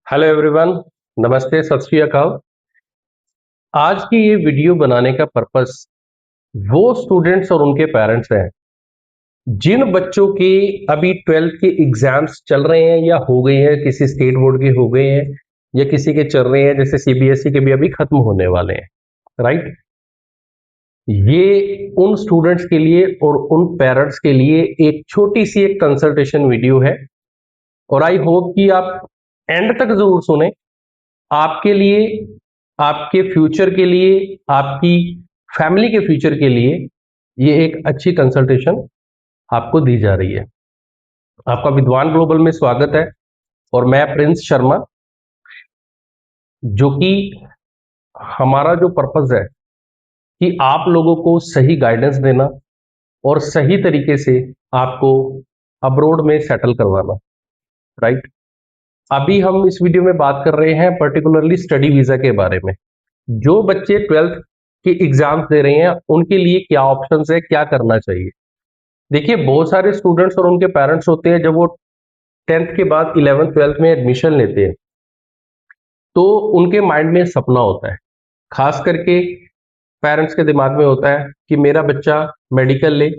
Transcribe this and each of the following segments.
Hello everyone. नमस्ते, सत श्री अकाल। आज की ये वीडियो बनाने का पर्पस वो स्टूडेंट्स और उनके पेरेंट्स हैं जिन बच्चों के अभी 12th के एग्जाम्स चल रहे हैं या हो गए हैं, किसी स्टेट बोर्ड के हो गए हैं या किसी के चल रहे हैं, जैसे सीबीएसई के भी अभी खत्म होने वाले हैं। राइट। ये उन स्टूडेंट्स के लिए और उन पेरेंट्स के लिए एक छोटी सी एक कंसल्टेशन वीडियो है और आई होप कि आप एंड तक जरूर सुने। आपके लिए, आपके फ्यूचर के लिए, आपकी फैमिली के फ्यूचर के लिए ये एक अच्छी कंसल्टेशन आपको दी जा रही है। आपका विद्वान ग्लोबल में स्वागत है और मैं प्रिंस शर्मा, जो कि हमारा जो पर्पस है कि आप लोगों को सही गाइडेंस देना और सही तरीके से आपको अब्रोड में सेटल करवाना। राइट। अभी हम इस वीडियो में बात कर रहे हैं पर्टिकुलरली स्टडी वीजा के बारे में। जो बच्चे 12th के एग्जाम्स दे रहे हैं उनके लिए क्या ऑप्शंस है, क्या करना चाहिए। देखिए, बहुत सारे स्टूडेंट्स और उनके पेरेंट्स होते हैं, जब वो 10th के बाद 11th 12th में एडमिशन लेते हैं तो उनके माइंड में सपना होता है, खास करके पेरेंट्स के दिमाग में होता है कि मेरा बच्चा मेडिकल ले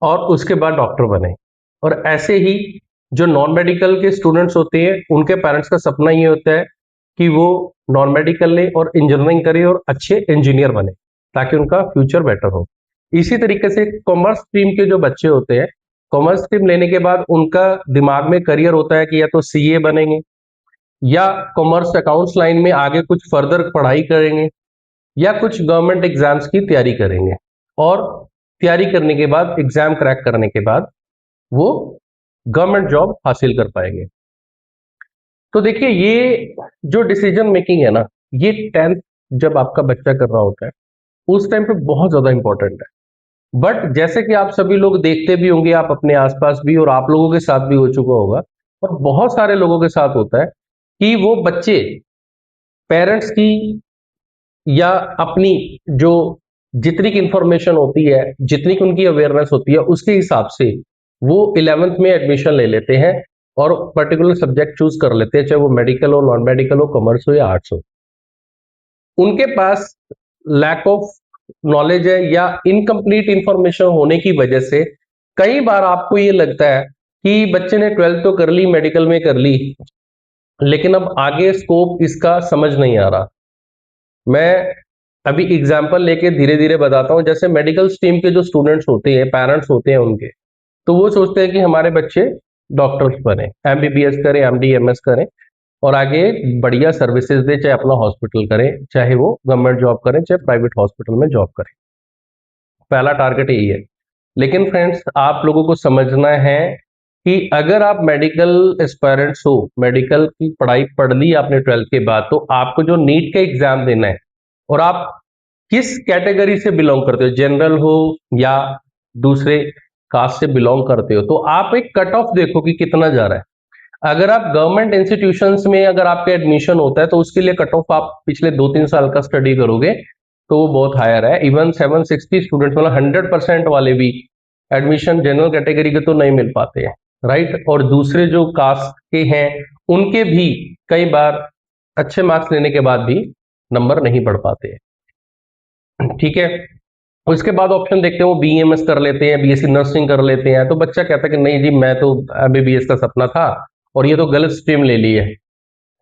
और उसके बाद डॉक्टर बने। और ऐसे ही जो नॉन मेडिकल के स्टूडेंट्स होते हैं उनके पेरेंट्स का सपना ये होता है कि वो नॉन मेडिकल ले और इंजीनियरिंग करे और अच्छे इंजीनियर बने ताकि उनका फ्यूचर बेटर हो। इसी तरीके से कॉमर्स स्ट्रीम के जो बच्चे होते हैं, कॉमर्स स्ट्रीम लेने के बाद उनका दिमाग में करियर होता है कि या तो सीए बनेंगे या कॉमर्स अकाउंट्स लाइन में आगे कुछ फर्दर पढ़ाई करेंगे या कुछ गवर्नमेंट एग्जाम्स की तैयारी करेंगे। और तैयारी करने के बाद, एग्जाम क्रैक करने के बाद वो गवर्नमेंट जॉब हासिल कर पाएंगे। तो देखिए, ये जो डिसीजन मेकिंग है ना, ये 10th जब आपका बच्चा कर रहा होता है उस टाइम पे बहुत ज्यादा इंपॉर्टेंट है। बट जैसे कि आप सभी लोग देखते भी होंगे, आप अपने आसपास भी और आप लोगों के साथ भी हो चुका होगा और बहुत सारे लोगों के साथ होता है कि वो बच्चे पेरेंट्स की या अपनी जो जितनी की इंफॉर्मेशन होती है, जितनी की उनकी अवेयरनेस होती है, उसके हिसाब से वो 11th में एडमिशन ले लेते हैं और पर्टिकुलर सब्जेक्ट चूज कर लेते हैं, चाहे वो मेडिकल हो, नॉन मेडिकल हो, कॉमर्स हो या आर्ट्स हो। उनके पास लैक ऑफ नॉलेज है या इनकम्प्लीट इंफॉर्मेशन होने की वजह से कई बार आपको ये लगता है कि बच्चे ने 12th तो कर ली, मेडिकल में कर ली, लेकिन अब आगे स्कोप इसका समझ नहीं आ रहा। मैं अभी एग्जाम्पल लेके धीरे धीरे बताता हूँ। जैसे मेडिकल स्ट्रीम के जो स्टूडेंट्स होते हैं, पेरेंट्स होते हैं उनके, तो वो सोचते हैं कि हमारे बच्चे डॉक्टर्स बने, एमबीबीएस करें, एमडी एमएस करें और आगे बढ़िया सर्विसेज दे, चाहे अपना हॉस्पिटल करें, चाहे वो गवर्नमेंट जॉब करें, चाहे प्राइवेट हॉस्पिटल में जॉब करें। पहला टारगेट यही है। लेकिन फ्रेंड्स, आप लोगों को समझना है कि अगर आप मेडिकल एस्पायरेंट्स हो, मेडिकल की पढ़ाई पढ़ ली आपने 12th के बाद, तो आपको जो नीट का एग्जाम देना है और आप किस कैटेगरी से बिलोंग करते हो, जनरल हो या दूसरे कास्ट से बिलोंग करते हो, तो आप एक कट ऑफ देखो कि कितना जा रहा है। अगर आप गवर्नमेंट इंस्टीट्यूशंस में अगर आपका एडमिशन होता है तो उसके लिए कट ऑफ आप पिछले 2-3 साल का स्टडी करोगे तो वो बहुत हायर है। इवन 760 स्टूडेंट्स, मतलब 100% वाले भी एडमिशन जनरल कैटेगरी के तो नहीं मिल पाते हैं। राइट। और दूसरे जो कास्ट के हैं उनके भी कई बार अच्छे मार्क्स लेने के बाद भी नंबर नहीं बढ़ पाते हैं। ठीक है। उसके बाद ऑप्शन देखते हैं, वो बीएमएस कर लेते हैं, बीएससी नर्सिंग कर लेते हैं। तो बच्चा कहता है कि नहीं जी, मैं तो एमबीबीएस का सपना था और ये तो गलत स्ट्रीम ले ली है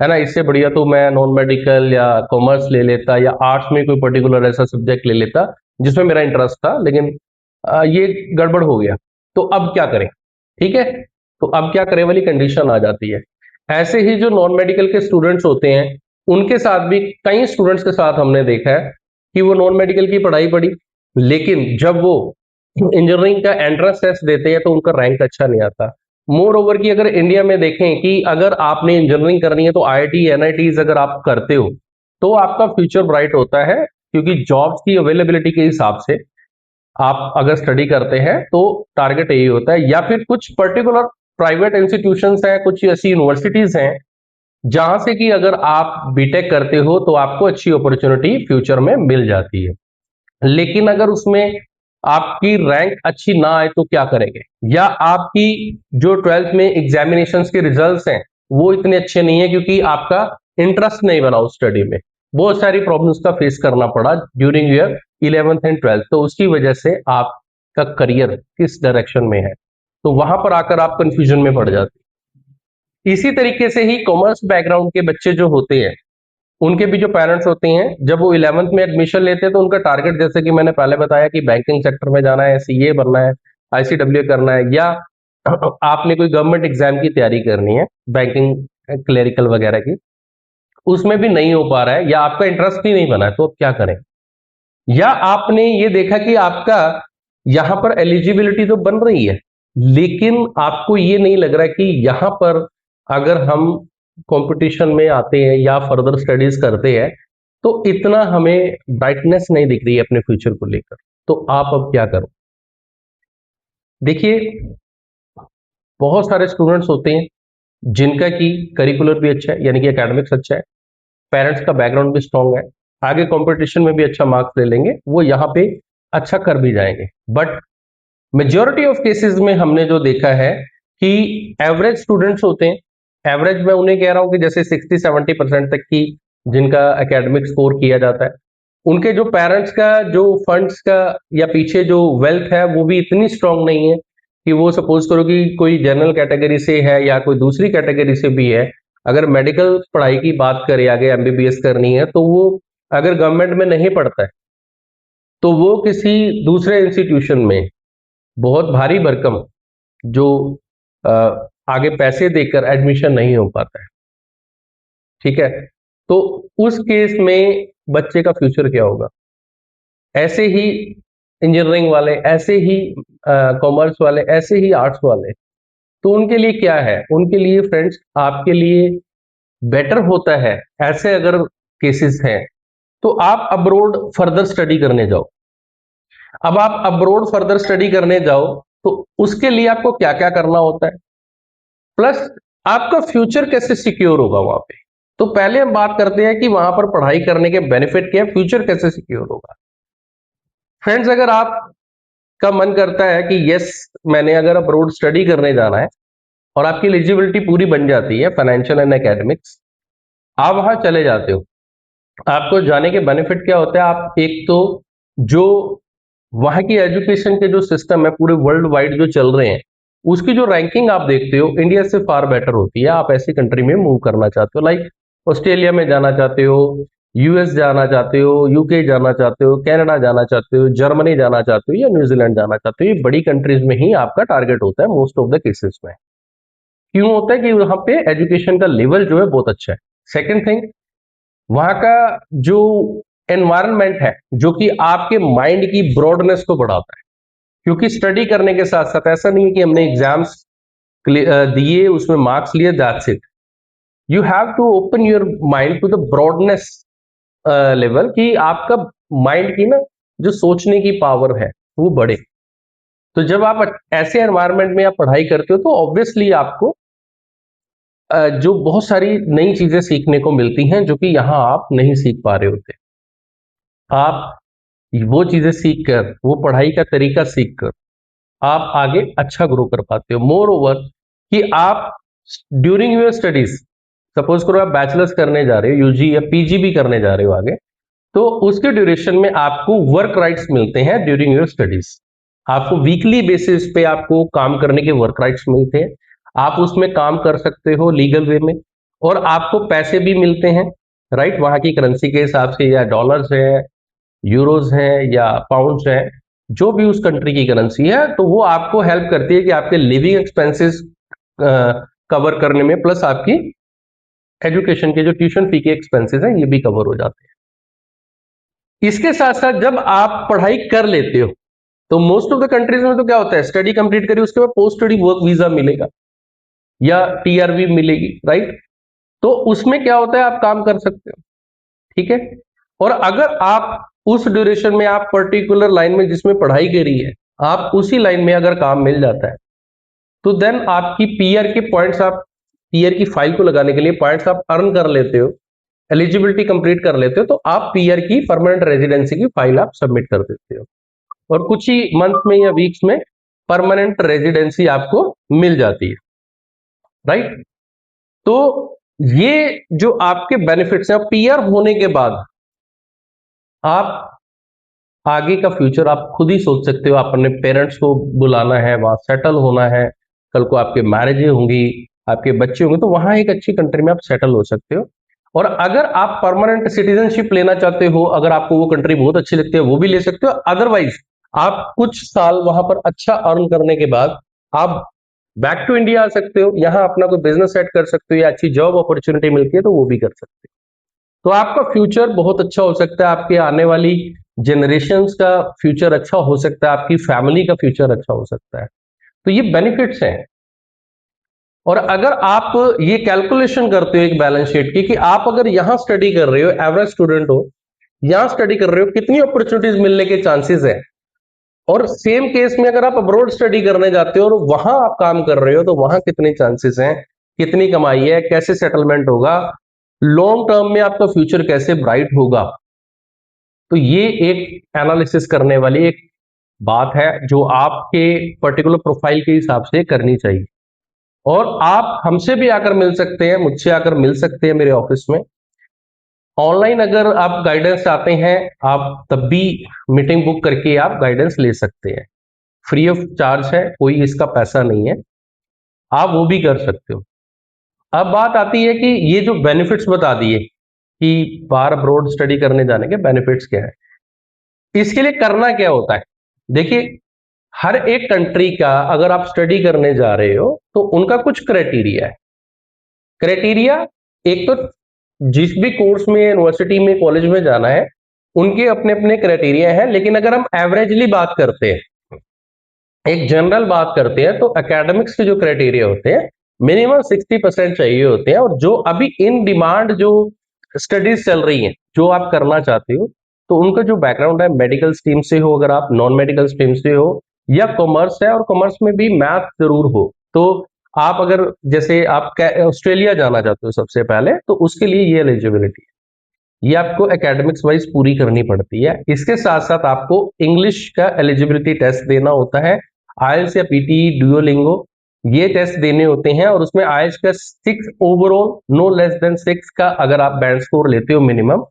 ना, इससे बढ़िया तो मैं नॉन मेडिकल या कॉमर्स ले लेता या आर्ट्स में कोई पर्टिकुलर ऐसा सब्जेक्ट ले लेता जिसमें मेरा इंटरेस्ट था, लेकिन ये गड़बड़ हो गया। तो अब क्या करें। ठीक है। तो अब क्या करें वाली कंडीशन आ जाती है। ऐसे ही जो नॉन मेडिकल के स्टूडेंट्स होते हैं उनके साथ भी, कई स्टूडेंट्स के साथ हमने देखा है कि वो नॉन मेडिकल की पढ़ाई पढ़ी, लेकिन जब वो इंजीनियरिंग का एंट्रेंस टेस्ट देते हैं तो उनका रैंक अच्छा नहीं आता। मोर ओवर की अगर इंडिया में देखें कि अगर आपने इंजीनियरिंग करनी है तो आईआईटी एनआईटीज अगर आप करते हो तो आपका फ्यूचर ब्राइट होता है, क्योंकि जॉब्स की अवेलेबिलिटी के हिसाब से आप अगर स्टडी करते हैं तो टारगेट यही होता है। या फिर कुछ पर्टिकुलर प्राइवेट इंस्टीट्यूशंस हैं, कुछ ऐसी यूनिवर्सिटीज हैं जहां से कि अगर आप बीटेक करते हो तो आपको अच्छी अपॉर्चुनिटी फ्यूचर में मिल जाती है। लेकिन अगर उसमें आपकी रैंक अच्छी ना आए तो क्या करेंगे, या आपकी जो 12th में एग्जामिनेशंस के रिजल्ट्स हैं वो इतने अच्छे नहीं है क्योंकि आपका इंटरेस्ट नहीं बना उस स्टडी में, बहुत सारी प्रॉब्लम्स का फेस करना पड़ा during year 11th and 12th, तो उसकी वजह से आपका करियर किस डायरेक्शन में है, तो वहां पर आकर आप कंफ्यूजन में पड़ जाते। इसी तरीके से ही कॉमर्स बैकग्राउंड के बच्चे जो होते हैं, उनके भी जो पेरेंट्स होते हैं, जब वो 11th में एडमिशन लेते हैं तो उनका टारगेट, जैसे कि मैंने पहले बताया कि बैंकिंग सेक्टर में जाना है, सीए बनना है, आईसीडब्ल्यू करना है, या आपने कोई गवर्नमेंट एग्जाम की तैयारी करनी है, बैंकिंग क्लेरिकल वगैरह की, उसमें भी नहीं हो पा रहा है या आपका इंटरेस्ट ही नहीं बना है, तो आप क्या करें? या आपने ये देखा कि आपका यहां पर एलिजिबिलिटी तो बन रही है, लेकिन आपको ये नहीं लग रहा कि यहां पर अगर हम कंपटीशन में आते हैं या फर्दर स्टडीज करते हैं तो इतना हमें ब्राइटनेस नहीं दिख रही है अपने फ्यूचर को लेकर, तो आप अब क्या करो? देखिए, बहुत सारे स्टूडेंट्स होते हैं जिनका कि करिकुलर भी अच्छा है, यानी कि एकेडमिक्स अच्छा है, पेरेंट्स का बैकग्राउंड भी स्ट्रांग है, आगे कंपटीशन में भी अच्छा मार्क्स ले लेंगे, वो यहाँ पे अच्छा कर भी जाएंगे। बट मेजॉरिटी ऑफ केसेस में हमने जो देखा है कि एवरेज स्टूडेंट्स होते हैं, एवरेज मैं उन्हें कह रहा हूं कि जैसे 60-70% तक की जिनका एकेडमिक स्कोर किया जाता है, उनके जो पेरेंट्स का जो फंड्स का या पीछे जो वेल्थ है वो भी इतनी स्ट्रांग नहीं है कि वो सपोज करो कि कोई जनरल कैटेगरी से है या कोई दूसरी कैटेगरी से भी है, अगर मेडिकल पढ़ाई की बात करें, आगे एमबीबीएस करनी है, तो वो अगर गवर्नमेंट में नहीं पढ़ता है तो वो किसी दूसरे इंस्टीट्यूशन में बहुत भारी भरकम जो अ, आगे पैसे देकर एडमिशन नहीं हो पाता है, ठीक है? तो उस केस में बच्चे का फ्यूचर क्या होगा? ऐसे ही इंजीनियरिंग वाले, ऐसे ही कॉमर्स वाले, ऐसे ही आर्ट्स वाले, तो उनके लिए क्या है? उनके लिए फ्रेंड्स, आपके लिए बेटर होता है, ऐसे अगर केसेस हैं तो आप अब्रोड फर्दर स्टडी करने जाओ। अब आप अब्रोड फर्दर स्टडी करने जाओ तो उसके लिए आपको क्या क्या करना होता है, प्लस आपका फ्यूचर कैसे सिक्योर होगा वहां पे। तो पहले हम बात करते हैं कि वहां पर पढ़ाई करने के बेनिफिट क्या है, फ्यूचर कैसे सिक्योर होगा। फ्रेंड्स, अगर आपका मन करता है कि यस, मैंने अगर अब्रोड स्टडी करने जाना है और आपकी एलिजिबिलिटी पूरी बन जाती है फाइनेंशियल एंड एकेडमिक्स, आप वहां चले जाते हो। आपको जाने के बेनिफिट क्या होता है? आप एक तो जो वहां की एजुकेशन के जो सिस्टम है पूरे वर्ल्ड वाइड जो चल रहे हैं, उसकी जो रैंकिंग आप देखते हो इंडिया से फार बेटर होती है। आप ऐसी कंट्री में मूव करना चाहते हो, लाइक ऑस्ट्रेलिया में जाना चाहते हो, यूएस जाना चाहते हो, यूके जाना चाहते हो, कनाडा जाना चाहते हो, जर्मनी जाना चाहते हो, या न्यूजीलैंड जाना चाहते हो, ये बड़ी कंट्रीज में ही आपका टारगेट होता है मोस्ट ऑफ द केसेस में। क्यों होता है? कि वहां पे एजुकेशन का लेवल जो है बहुत अच्छा है। सेकेंड थिंग, वहां का जो एनवायरनमेंट है जो कि आपके माइंड की ब्रॉडनेस को बढ़ाता है, क्योंकि स्टडी करने के साथ साथ ऐसा नहीं है कि हमने एग्जाम्स दिए, उसमें मार्क्स लिए, that's it. You have to open your mind to the broadness level, कि आपका माइंड की ना जो सोचने की पावर है वो बढ़े। तो जब आप ऐसे एनवायरनमेंट में आप पढ़ाई करते हो तो ऑब्वियसली आपको जो बहुत सारी नई चीजें सीखने को मिलती हैं जो कि यहाँ आप नहीं सीख पा रहे होते। आप वो चीजें सीख कर, वो पढ़ाई का तरीका सीख कर आप आगे अच्छा ग्रो कर पाते हो। मोर ओवर कि आप ड्यूरिंग योर स्टडीज, सपोज करो आप बैचलर्स करने जा रहे हो, यूजी या पीजी भी करने जा रहे हो आगे, तो उसके ड्यूरेशन में आपको वर्क राइट्स मिलते हैं ड्यूरिंग योर स्टडीज। आपको वीकली बेसिस पे आपको काम करने के वर्क राइट्स मिलते हैं, आप उसमें काम कर सकते हो लीगल वे में, और आपको पैसे भी मिलते हैं, राइट? वहां की करेंसी के हिसाब से, या डॉलर्स है, यूरोज हैं, या पाउंड्स हैं, जो भी उस कंट्री की करेंसी है, तो वो आपको हेल्प करती है कि आपके लिविंग एक्सपेंसेस कवर करने में, प्लस आपकी एजुकेशन के जो ट्यूशन फी के एक्सपेंसेस हैं ये भी कवर हो जाते हैं। इसके साथ साथ जब आप पढ़ाई कर लेते हो तो मोस्ट ऑफ द कंट्रीज में तो क्या होता है, स्टडी कंप्लीट करी उसके बाद पोस्ट स्टडी वर्क वीजा मिलेगा या टीआरवी मिलेगी, राइट? तो उसमें क्या होता है, आप काम कर सकते हो, ठीक है? और अगर आप उस ड्यूरेशन में आप पर्टिकुलर लाइन में जिसमें पढ़ाई करी है, आप उसी लाइन में अगर काम मिल जाता है, तो देन आपकी पीआर के पॉइंट्स, आप पीआर की फाइल को लगाने के लिए पॉइंट्स आप अर्न कर लेते हो, एलिजिबिलिटी कंप्लीट कर लेते हो, तो आप पीआर की परमानेंट रेजिडेंसी की फाइल आप सबमिट कर देते हो, और कुछ ही मंथ में या वीक्स में परमानेंट रेजिडेंसी आपको मिल जाती है, राइट? तो ये जो आपके बेनिफिट्स हैं, पीआर होने के बाद आप आगे का फ्यूचर आप खुद ही सोच सकते हो। आप अपने पेरेंट्स को बुलाना है, वहां सेटल होना है, कल को आपके मैरिजें होंगी, आपके बच्चे होंगे, तो वहां एक अच्छी कंट्री में आप सेटल हो सकते हो। और अगर आप परमानेंट सिटीजनशिप लेना चाहते हो, अगर आपको वो कंट्री बहुत अच्छी लगती है, वो भी ले सकते हो। अदरवाइज आप कुछ साल वहां पर अच्छा अर्न करने के बाद आप बैक टू इंडिया आ सकते हो, यहाँ अपना कोई बिजनेस सेट कर सकते हो, या अच्छी जॉब अपॉर्चुनिटी मिलती है तो वो भी कर सकते हो। तो आपका फ्यूचर बहुत अच्छा हो सकता है, आपके आने वाली जनरेशन्स का फ्यूचर अच्छा हो सकता है, आपकी फैमिली का फ्यूचर अच्छा हो सकता है। तो ये बेनिफिट्स हैं। और अगर आप ये कैलकुलेशन करते हो एक बैलेंस शीट की, कि आप अगर यहां स्टडी कर रहे हो, एवरेज स्टूडेंट हो, यहां स्टडी कर रहे हो, कितनी अपॉर्चुनिटीज मिलने के चांसेस है। और सेम केस में अगर आप अब्रॉड स्टडी करने जाते हो और वहां आप काम कर रहे हो, तो वहां कितने चांसेस हैं, कितनी कमाई है, कैसे सेटलमेंट होगा, लॉन्ग टर्म में आपका फ्यूचर कैसे ब्राइट होगा। तो ये एक एनालिसिस करने वाली एक बात है जो आपके पर्टिकुलर प्रोफाइल के हिसाब से करनी चाहिए। और आप हमसे भी आकर मिल सकते हैं, मुझसे आकर मिल सकते हैं मेरे ऑफिस में। ऑनलाइन अगर आप गाइडेंस चाहते हैं, आप तब भी मीटिंग बुक करके आप गाइडेंस ले सकते हैं। फ्री ऑफ चार्ज है, कोई इसका पैसा नहीं है, आप वो भी कर सकते हो। अब बात आती है कि ये जो बेनिफिट्स बता दिए कि बाहर अब्रॉड स्टडी करने जाने के बेनिफिट्स क्या है, इसके लिए करना क्या होता है। देखिए, हर एक कंट्री का अगर आप स्टडी करने जा रहे हो तो उनका कुछ क्राइटेरिया है। क्राइटेरिया, एक तो जिस भी कोर्स में, यूनिवर्सिटी में, कॉलेज में जाना है, उनके अपने अपने क्राइटेरिया है। लेकिन अगर हम एवरेजली बात करते हैं, एक जनरल बात करते हैं, तो एकेडमिक्स के जो क्राइटेरिया होते हैं, मिनिमम 60% चाहिए होते हैं। और जो अभी इन डिमांड जो स्टडीज चल रही हैं, जो आप करना चाहते हो, तो उनका जो बैकग्राउंड है, मेडिकल स्ट्रीम से हो, अगर आप नॉन मेडिकल स्ट्रीम से हो, या कॉमर्स है और कॉमर्स में भी मैथ जरूर हो, तो आप अगर जैसे आप ऑस्ट्रेलिया जाना चाहते हो सबसे पहले, तो उसके लिए ये एलिजिबिलिटी है, ये आपको एकेडमिक्स वाइज पूरी करनी पड़ती है। इसके साथ साथ आपको इंग्लिश का एलिजिबिलिटी टेस्ट देना होता है, आइल्स या पीटी, डुओलिंगो, ये टेस्ट देने होते हैं। और उसमें आइल्स का 6 ओवरऑल, नो लेस देन 6 का अगर आप बैंड स्कोर लेते हो मिनिमम,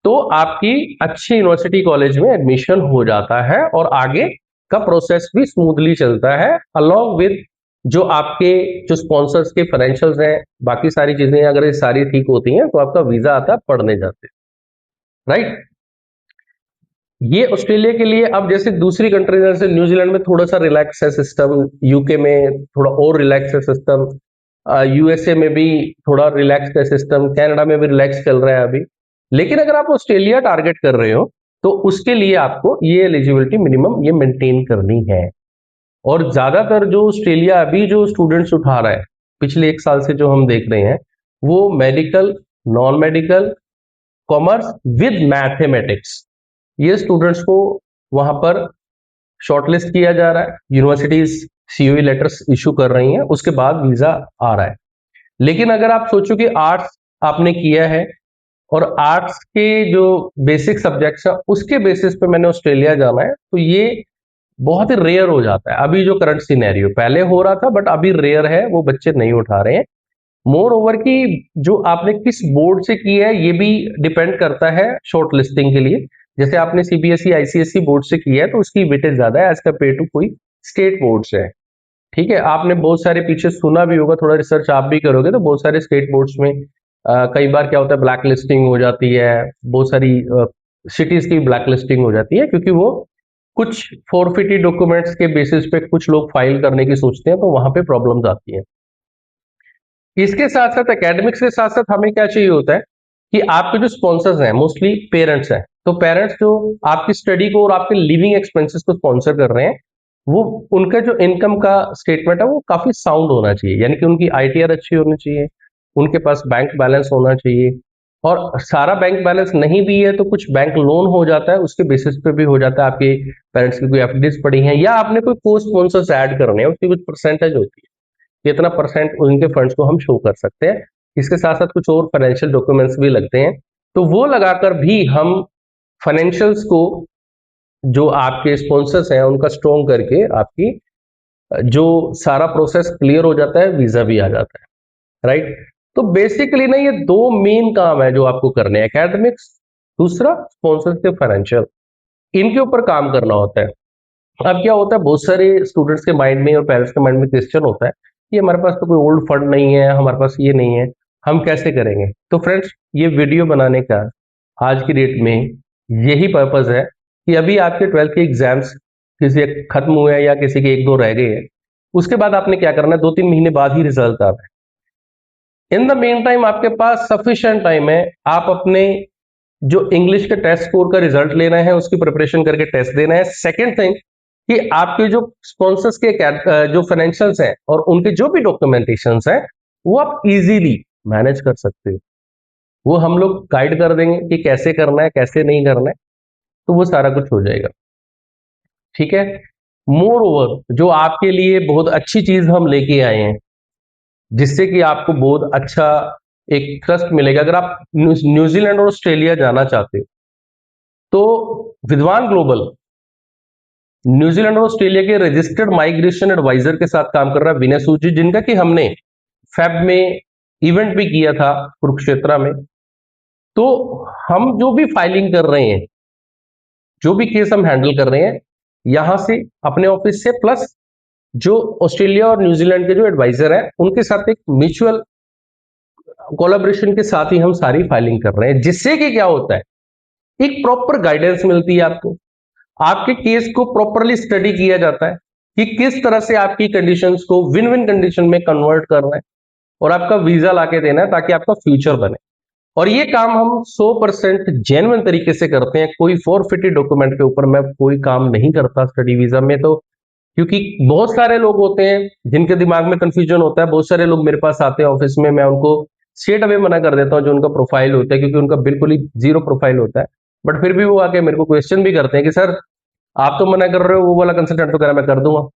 तो आपकी अच्छी यूनिवर्सिटी कॉलेज में एडमिशन हो जाता है और आगे का प्रोसेस भी स्मूथली चलता है, अलॉन्ग विद जो आपके जो स्पॉन्सर्स के फाइनेंशियल्स हैं, बाकी सारी चीजें अगर ये सारी ठीक होती हैं, तो आपका वीजा आता है, पढ़ने जाते हैं, राइट। ये ऑस्ट्रेलिया के लिए। अब जैसे दूसरी कंट्री, जैसे न्यूजीलैंड में थोड़ा सा रिलैक्स है सिस्टम, यूके में थोड़ा और रिलैक्स है सिस्टम, यूएसए में भी थोड़ा रिलैक्स है सिस्टम, कनाडा में भी रिलैक्स चल रहा है अभी। लेकिन अगर आप ऑस्ट्रेलिया टारगेट कर रहे हो, तो उसके लिए आपको ये एलिजिबिलिटी मिनिमम ये मेंटेन करनी है। और ज्यादातर जो ऑस्ट्रेलिया अभी जो स्टूडेंट्स उठा रहा है, पिछले 1 साल से जो हम देख रहे हैं, वो medical, non medical, commerce with mathematics, ये स्टूडेंट्स को वहां पर शॉर्टलिस्ट किया जा रहा है। यूनिवर्सिटीज सीओई लेटर्स इशू कर रही हैं, उसके बाद वीजा आ रहा है। लेकिन अगर आप सोचो कि आर्ट्स आपने किया है और आर्ट्स के जो बेसिक सब्जेक्ट्स है उसके बेसिस पे मैंने ऑस्ट्रेलिया जाना है, तो ये बहुत ही रेयर हो जाता है। अभी जो करंट सिनेरियो, पहले हो रहा था बट अभी रेयर है, वो बच्चे नहीं उठा रहे हैं। मोर ओवर की जो आपने किस बोर्ड से की है, ये भी डिपेंड करता है शॉर्ट लिस्टिंग के लिए। जैसे आपने सीबीएसई आईसीएसई बोर्ड से किया है, तो उसकी वेटेज ज्यादा है एज कम्पेयर टू कोई स्टेट बोर्ड से है। ठीक है, आपने बहुत सारे पीछे सुना भी होगा, थोड़ा रिसर्च आप भी करोगे तो बहुत सारे स्टेट बोर्ड्स में कई बार क्या होता है, ब्लैक लिस्टिंग हो जाती है। बहुत सारी सिटीज की ब्लैक लिस्टिंग हो जाती है, क्योंकि वो कुछ फॉरफिटेड डॉक्यूमेंट्स के बेसिस पे कुछ लोग फाइल करने की सोचते हैं, तो वहां पे प्रॉब्लम्स आती है। इसके साथ साथ एकेडमिक्स के साथ साथ हमें क्या चाहिए होता है कि आपके जो स्पॉन्सर्स हैं, मोस्टली पेरेंट्स हैं, तो पेरेंट्स जो आपकी स्टडी को और आपके लिविंग एक्सपेंसेस को स्पॉन्सर कर रहे हैं, वो उनका जो इनकम का स्टेटमेंट है वो काफी साउंड होना चाहिए, यानी कि उनकी आईटीआर अच्छी होनी चाहिए, उनके पास बैंक बैलेंस होना चाहिए। और सारा बैंक बैलेंस नहीं भी है तो कुछ बैंक लोन हो जाता है, उसके बेसिस पे भी हो जाता है। आपके पेरेंट्स की कोई एफडीज पड़ी हैं, या आपने कोई को स्पॉन्सर्स ऐड करने हैं, उसकी कुछ परसेंटेज होती है, कितना परसेंट उनके फंड्स को हम शो कर सकते हैं। इसके साथ साथ कुछ और फाइनेंशियल डॉक्यूमेंट्स भी लगते हैं, तो वो लगाकर भी हम फाइनेंशियल्स को, जो आपके स्पॉन्सर्स हैं उनका स्ट्रॉन्ग करके, आपकी जो सारा प्रोसेस क्लियर हो जाता है, वीजा भी आ जाता है, राइट। तो बेसिकली ना ये दो मेन काम है जो आपको करने हैं, एकेडमिक्स, दूसरा स्पॉन्सरशिप फाइनेंशियल, इनके ऊपर काम करना होता है। अब क्या होता है, बहुत सारे स्टूडेंट्स के माइंड में और पेरेंट्स के माइंड में क्वेश्चन होता है कि हमारे पास तो कोई ओल्ड फंड नहीं है, हमारे पास ये नहीं है, हम कैसे करेंगे। तो फ्रेंड्स, ये वीडियो बनाने का आज की डेट में यही पर्पस है कि अभी आपके 12th के एग्जाम्स किसी के खत्म हुए हैं या किसी के एक दो रह गए हैं, उसके बाद आपने क्या करना है, 2-3 महीने बाद ही रिजल्ट आता है। इन द मेन टाइम आपके पास सफिशिएंट टाइम है, आप अपने जो इंग्लिश के टेस्ट स्कोर का रिजल्ट लेना है, उसकी प्रिपरेशन करके टेस्ट देना है। सेकेंड थिंग कि आपके जो स्पॉन्सर्स के जो फाइनेंशियल्स हैं और उनके जो भी डॉक्यूमेंटेशन हैं, वो आप इजीली मैनेज कर सकते हो। वो हम लोग गाइड कर देंगे कि कैसे करना है, कैसे नहीं करना है, तो वो सारा कुछ हो जाएगा। ठीक है। मोर ओवर, जो आपके लिए बहुत अच्छी चीज हम लेके आए हैं, जिससे कि आपको बहुत अच्छा एक ट्रस्ट मिलेगा। अगर आप न्यूजीलैंड और ऑस्ट्रेलिया जाना चाहते हो, तो विद्वान ग्लोबल न्यूजीलैंड और ऑस्ट्रेलिया के रजिस्टर्ड माइग्रेशन एडवाइजर के साथ काम कर रहा है, विनय सूद जी, जिनका कि हमने फेब में इवेंट भी किया था कुरुक्षेत्र में। तो हम जो भी फाइलिंग कर रहे हैं, जो भी केस हम हैंडल कर रहे हैं यहां से अपने ऑफिस से, प्लस जो ऑस्ट्रेलिया और न्यूजीलैंड के जो एडवाइजर हैं उनके साथ एक म्यूचुअल कोलैबोरेशन के साथ ही हम सारी फाइलिंग कर रहे हैं, जिससे कि क्या होता है, एक प्रॉपर गाइडेंस मिलती है आपको, आपके केस को प्रॉपरली स्टडी किया जाता है कि किस तरह से आपकी कंडीशंस को विन विन कंडीशन में कन्वर्ट करना है और आपका वीजा लाके देना है ताकि आपका फ्यूचर बने। और ये काम हम 100% जेन्युइन तरीके से करते हैं। कोई फॉरफिटेड डॉक्यूमेंट के ऊपर मैं कोई काम नहीं करता स्टडी वीजा में, तो क्योंकि बहुत सारे लोग होते हैं जिनके दिमाग में कंफ्यूजन होता है। बहुत सारे लोग मेरे पास आते हैं ऑफिस में, मैं उनको स्ट्रेट अवे मना कर देता हूँ जो उनका प्रोफाइल होता है, क्योंकि उनका बिल्कुल ही जीरो प्रोफाइल होता है। बट फिर भी वो आके मेरे को क्वेश्चन भी करते हैं कि सर आप तो मना कर रहे हो, वो वाला कंसल्टेंट तो कह रहा मैं कर दूंगा।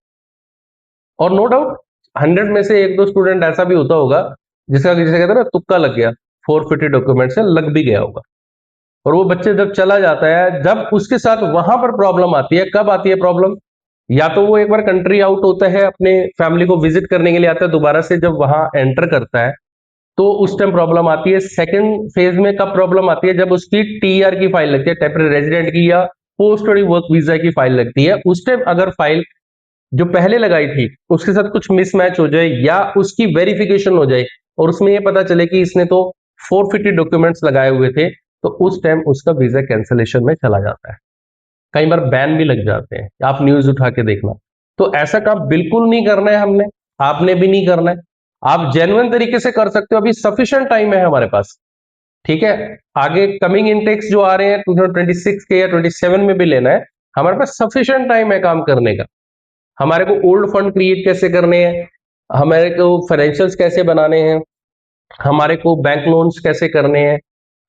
और नो डाउट 100 में से एक दो स्टूडेंट ऐसा भी होता होगा जिसका, जिसे कहते हैं ना, तुक्का लग गया, फॉरफिटेड डॉक्यूमेंट से लग भी गया होगा। और वो बच्चे जब चला जाता है, जब उसके साथ वहां पर प्रॉब्लम आती है, कब आती है प्रॉब्लम, या तो वो एक बार कंट्री आउट होता है, अपने फैमिली को विजिट करने के लिए आता है, दोबारा से जब वहां एंटर करता है तो उस टाइम प्रॉब्लम आती है। सेकंड फेज में कब प्रॉब्लम आती है, जब उसकी टीआर की फाइल लगती है, टेम्परेरी रेजिडेंट की या पोस्ट स्टडी वर्क वीजा की फाइल लगती है। उस टाइम अगर फाइल जो पहले लगाई थी उसके साथ कुछ मिसमैच हो जाए या उसकी वेरिफिकेशन हो जाए और उसमें ये पता चले कि इसने तो फॉरफिटेड डॉक्यूमेंट्स लगाए हुए थे, तो उस टाइम उसका वीजा कैंसिलेशन में चला जाता है। कई बार बैन भी लग जाते हैं, आप न्यूज उठा के देखना। तो ऐसा काम बिल्कुल नहीं करना है हमने, आपने भी नहीं करना है। आप जेन्युइन तरीके से कर सकते हो, अभी सफिशिएंट टाइम है हमारे पास। ठीक है। आगे कमिंग इनटेक्स जो आ रहे हैं 2026 के या 27 में भी लेना है, हमारे पास सफिशिएंट टाइम है काम करने का। हमारे को ओल्ड फंड क्रिएट कैसे करने हैं, हमारे को फाइनेंशियल्स कैसे बनाने हैं, हमारे को बैंक लोन्स कैसे करने हैं,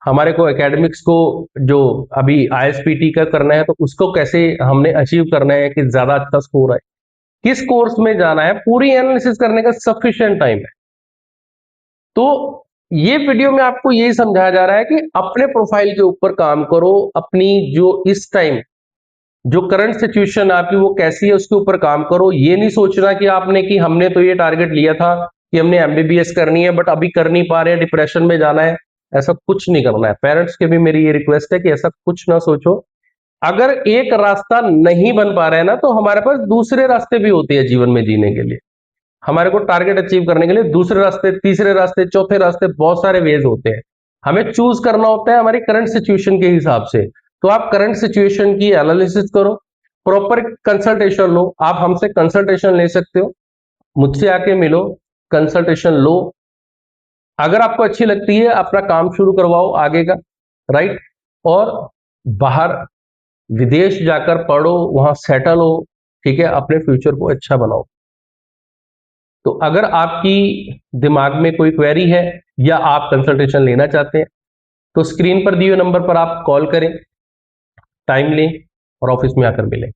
हमारे को एकेडमिक्स को जो अभी आईएसपीटी का करना है तो उसको कैसे हमने अचीव करना है कि ज्यादा अच्छा स्कोर आए, किस कोर्स में जाना है, पूरी एनालिसिस करने का सफिशिएंट टाइम है। तो ये वीडियो में आपको यही समझाया जा रहा है कि अपने प्रोफाइल के ऊपर काम करो, अपनी जो इस टाइम जो करंट सिचुएशन आपकी वो कैसी है उसके ऊपर काम करो। ये नहीं सोचना कि आपने कि हमने तो ये टारगेट लिया था कि हमने एमबीबीएस करनी है बट अभी कर नहीं पा रहे हैं, डिप्रेशन में जाना है, ऐसा कुछ नहीं करना है। पेरेंट्स के भी मेरी ये रिक्वेस्ट है कि ऐसा कुछ ना सोचो। अगर एक रास्ता नहीं बन पा रहा है ना, तो हमारे पास दूसरे रास्ते भी होते हैं जीवन में जीने के लिए। हमारे को टारगेट अचीव करने के लिए दूसरे रास्ते, तीसरे रास्ते, चौथे रास्ते, बहुत सारे वेज होते हैं। हमें चूज करना होता है हमारी करंट सिचुएशन के हिसाब से। तो आप करंट सिचुएशन की एनालिसिस करो, प्रॉपर कंसल्टेशन लो। आप हमसे कंसल्टेशन ले सकते हो, मुझसे आके मिलो, कंसल्टेशन लो। अगर आपको अच्छी लगती है अपना काम शुरू करवाओ आगे का, राइट। और बाहर विदेश जाकर पढ़ो, वहां सेटल हो, ठीक है, अपने फ्यूचर को अच्छा बनाओ। तो अगर आपकी दिमाग में कोई क्वेरी है या आप कंसल्टेशन लेना चाहते हैं तो स्क्रीन पर दिए हुए नंबर पर आप कॉल करें, टाइम लें और ऑफिस में आकर मिलें।